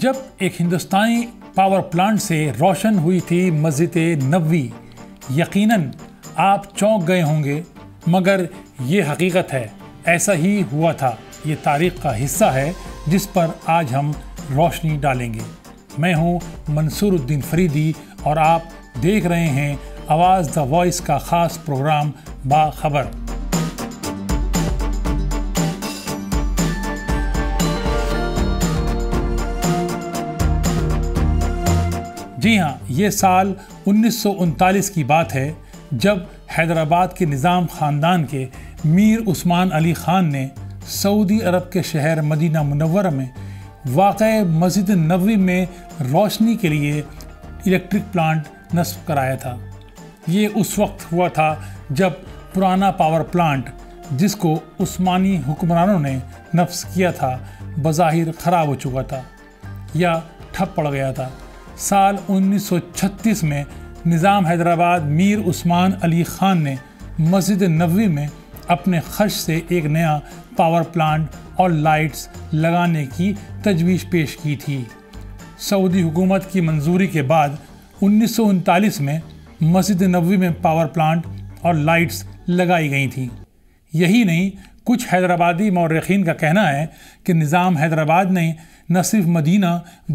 جب ایک ہندوستانی پاور پلانٹ سے روشن ہوئی تھی مسجد نبوی، یقیناً آپ چونک گئے ہوں گے، مگر یہ حقیقت ہے، ایسا ہی ہوا تھا۔ یہ تاریخ کا حصہ ہے جس پر آج ہم روشنی ڈالیں گے۔ میں ہوں منصور الدین فریدی اور آپ دیکھ رہے ہیں آواز دا وائس کا خاص پروگرام باخبر۔ جی ہاں، یہ سال 1939 کی بات ہے جب حیدرآباد کے نظام خاندان کے میر عثمان علی خان نے سعودی عرب کے شہر مدینہ منورہ میں واقع مسجد نبوی میں روشنی کے لیے الیکٹرک پلانٹ نصب کرایا تھا۔ یہ اس وقت ہوا تھا جب پرانا پاور پلانٹ جس کو عثمانی حکمرانوں نے نفذ کیا تھا بظاہر خراب ہو چکا تھا یا ٹھپ پڑ گیا تھا۔ سال 1936 میں نظام حیدرآباد میر عثمان علی خان نے مسجد نبوی میں اپنے خرچ سے ایک نیا پاور پلانٹ اور لائٹس لگانے کی تجویز پیش کی تھی۔ سعودی حکومت کی منظوری کے بعد 1939 میں مسجد نبوی میں پاور پلانٹ اور لائٹس لگائی گئی تھیں۔ یہی نہیں، کچھ حیدرآبادی مورخین کا کہنا ہے کہ نظام حیدرآباد نے نہ صرف مدینہ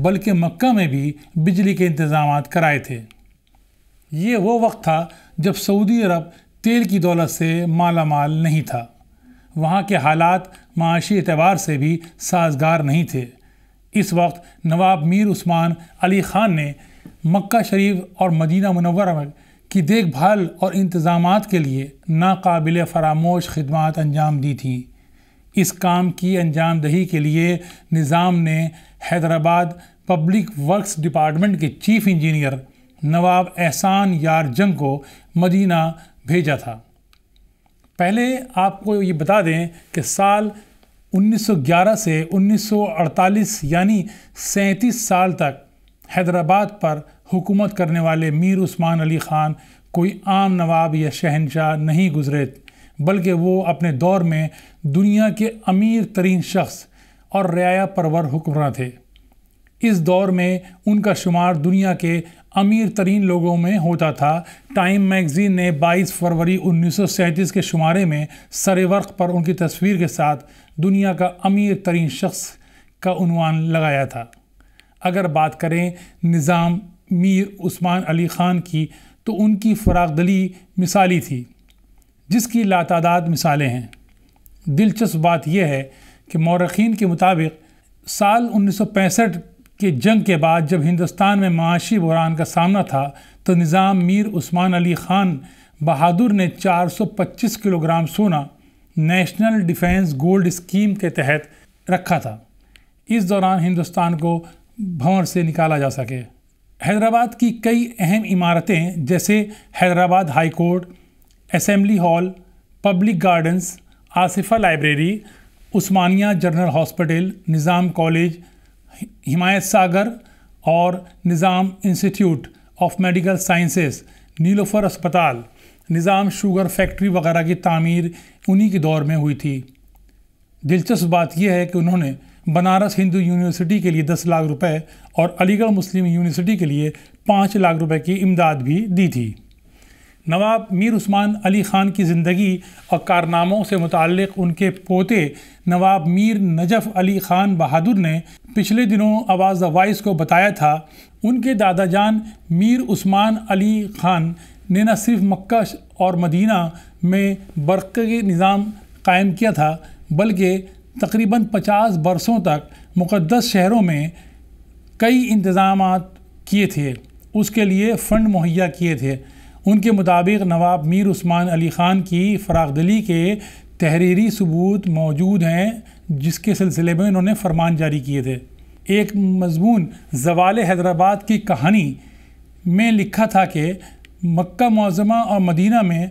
بلکہ مکہ میں بھی بجلی کے انتظامات کرائے تھے۔ یہ وہ وقت تھا جب سعودی عرب تیل کی دولت سے مالا مال نہیں تھا۔ وہاں کے حالات معاشی اعتبار سے بھی سازگار نہیں تھے۔ اس وقت نواب میر عثمان علی خان نے مکہ شریف اور مدینہ منورہ کی دیکھ بھال اور انتظامات کے لیے ناقابل فراموش خدمات انجام دی تھیں۔ اس کام کی انجام دہی کے لیے نظام نے حیدرآباد پبلک ورکس ڈپارٹمنٹ کے چیف انجینئر نواب احسان یار جنگ کو مدینہ بھیجا تھا۔ پہلے آپ کو یہ بتا دیں کہ سال 1911 سے 1948 یعنی 37 سال تک حیدرآباد پر حکومت کرنے والے میر عثمان علی خان کوئی عام نواب یا شہنشاہ نہیں گزرے، بلکہ وہ اپنے دور میں دنیا کے امیر ترین شخص اور رعایا پرور حکمراں تھے۔ اس دور میں ان کا شمار دنیا کے امیر ترین لوگوں میں ہوتا تھا۔ ٹائم میگزین نے 22 فروری 1937 کے شمارے میں سر ورق پر ان کی تصویر کے ساتھ دنیا کا امیر ترین شخص کا عنوان لگایا تھا۔ اگر بات کریں نظام میر عثمان علی خان کی تو ان کی فراخ دلی مثالی تھی، جس کی لاتعداد مثالیں ہیں۔ دلچسپ بات یہ ہے کہ مورخین کے مطابق سال 1965 کے جنگ کے بعد جب ہندوستان میں معاشی بحران کا سامنا تھا تو نظام میر عثمان علی خان بہادر نے 425 کلو گرام سونا نیشنل ڈیفینس گولڈ اسکیم کے تحت رکھا تھا، اس دوران ہندوستان کو بھنور سے نکالا جا سکے۔ حیدرآباد کی کئی اہم عمارتیں جیسے Hyderabad high court, assembly hall, public gardens, Asafia library, Osmania general hospital, Nizam college, Himayat Sagar اور Nizam institute of medical sciences, Niloufer اسپتال، نظام شوگر فیکٹری وغیرہ کی تعمیر انہی کے دور میں ہوئی تھی۔ دلچسپ بات یہ ہے کہ انہوں نے بنارس ہندو یونیورسٹی کے لیے 10 لاکھ روپے اور علی گڑھ مسلم یونیورسٹی کے لیے 5 لاکھ روپے کی امداد بھی دی تھی۔ نواب میر عثمان علی خان کی زندگی اور کارناموں سے متعلق ان کے پوتے نواب میر نجف علی خان بہادر نے پچھلے دنوں آواز دا وائس کو بتایا تھا، ان کے دادا جان میر عثمان علی خان نے نہ صرف مکہ اور مدینہ میں برقی نظام قائم کیا تھا بلکہ تقریباً 50 برسوں تک مقدس شہروں میں کئی انتظامات کیے تھے، اس کے لیے فنڈ مہیا کیے تھے۔ ان کے مطابق نواب میر عثمان علی خان کی فراخ دلی کے تحریری ثبوت موجود ہیں، جس کے سلسلے میں انہوں نے فرمان جاری کیے تھے۔ ایک مضمون زوال حیدرآباد کی کہانی میں لکھا تھا کہ مکہ معظمہ اور مدینہ میں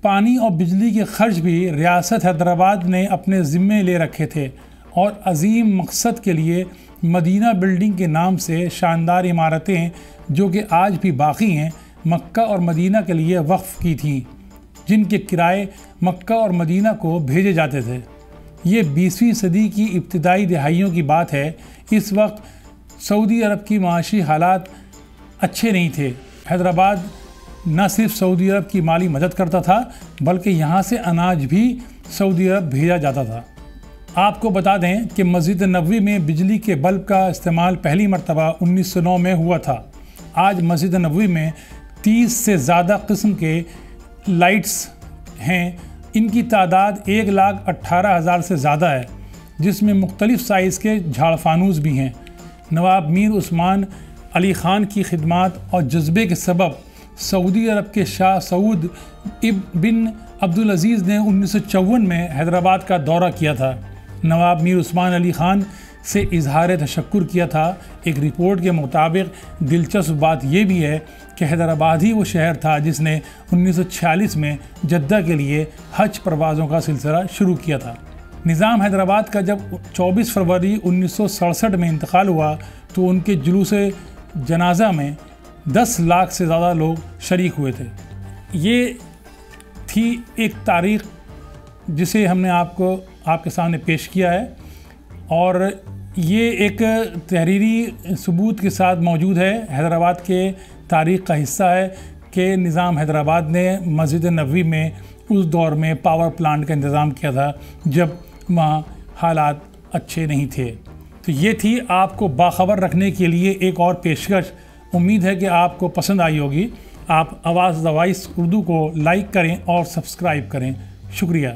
پانی اور بجلی کے خرچ بھی ریاست حیدرآباد نے اپنے ذمے لے رکھے تھے اور عظیم مقصد کے لیے مدینہ بلڈنگ کے نام سے شاندار عمارتیں جو کہ آج بھی باقی ہیں مکہ اور مدینہ کے لیے وقف کی تھیں، جن کے کرائے مکہ اور مدینہ کو بھیجے جاتے تھے۔ یہ 20ویں صدی کی ابتدائی دہائیوں کی بات ہے۔ اس وقت سعودی عرب کی معاشی حالات اچھے نہیں تھے۔ حیدرآباد نہ صرف سعودی عرب کی مالی مدد کرتا تھا بلکہ یہاں سے اناج بھی سعودی عرب بھیجا جاتا تھا۔ آپ کو بتا دیں کہ مسجد نبوی میں بجلی کے بلب کا استعمال پہلی مرتبہ 1909 میں ہوا تھا۔ آج مسجد نبوی میں 30 سے زیادہ قسم کے لائٹس ہیں۔ ان کی تعداد 1,18,000 سے زیادہ ہے، جس میں مختلف سائز کے جھاڑ فانوس بھی ہیں۔ نواب میر عثمان علی خان کی خدمات اور جذبے کے سبب سعودی عرب کے شاہ سعود بن عبدالعزیز نے 1954 میں حیدرآباد کا دورہ کیا تھا۔ نواب میر عثمان علی خان سے اظہار تشکر کیا تھا۔ ایک رپورٹ کے مطابق دلچسپ بات یہ بھی ہے کہ حیدرآباد ہی وہ شہر تھا جس نے 1946 میں جدہ کے لیے حج پروازوں کا سلسلہ شروع کیا تھا۔ نظام حیدرآباد کا جب 24 فروری 1967 میں انتقال ہوا تو ان کے جلوس جنازہ میں 10 لاکھ سے زیادہ لوگ شریک ہوئے تھے۔ یہ تھی ایک تاریخ جسے ہم نے آپ کے سامنے پیش کیا ہے، اور یہ ایک تحریری ثبوت کے ساتھ موجود ہے، حیدرآباد کے تاریخ کا حصہ ہے کہ نظام حیدرآباد نے مسجد نبوی میں اس دور میں پاور پلانٹ کا انتظام کیا تھا جب وہاں حالات اچھے نہیں تھے۔ تو یہ تھی آپ کو باخبر رکھنے کے لیے ایک اور پیشکش۔ امید ہے کہ آپ کو پسند آئی ہوگی۔ آپ آواز دا وائس اردو کو لائک کریں اور سبسکرائب کریں۔ شکریہ۔